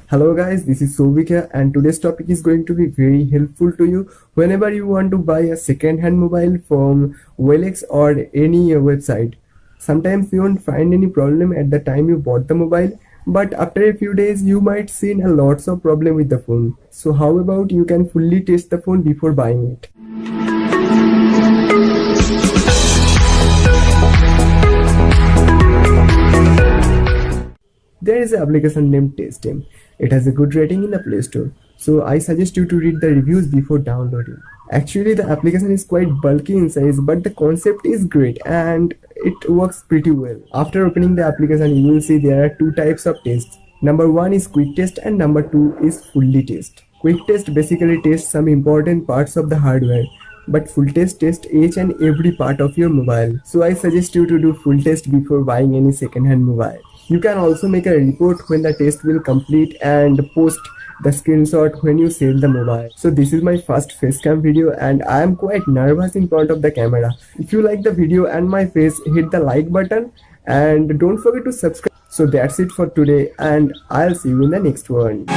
Hello guys, this is Sovik here and today's topic is going to be very helpful to you whenever you want to buy a second-hand mobile from OLX or any website. Sometimes you won't find any problem at the time you bought the mobile, but after a few days you might see a lots of problem with the phone. So how about you can fully test the phone before buying it? There is an application named TestM. It has a good rating in the Play Store. So I suggest you to read the reviews before downloading. Actually, the application is quite bulky in size, but the concept is great and it works pretty well. After opening the application, you will see there are two types of tests. Number one is quick test and number two is fully test. Quick test basically tests some important parts of the hardware, but full test tests each and every part of your mobile. So I suggest you to do full test before buying any second-hand mobile. You can also make a report when the test will complete and post the screenshot when you sell the mobile. So this is my first face cam video and I am quite nervous in front of the camera. If you like the video and my face, hit the like button and don't forget to subscribe. So that's it for today and I'll see you in the next one.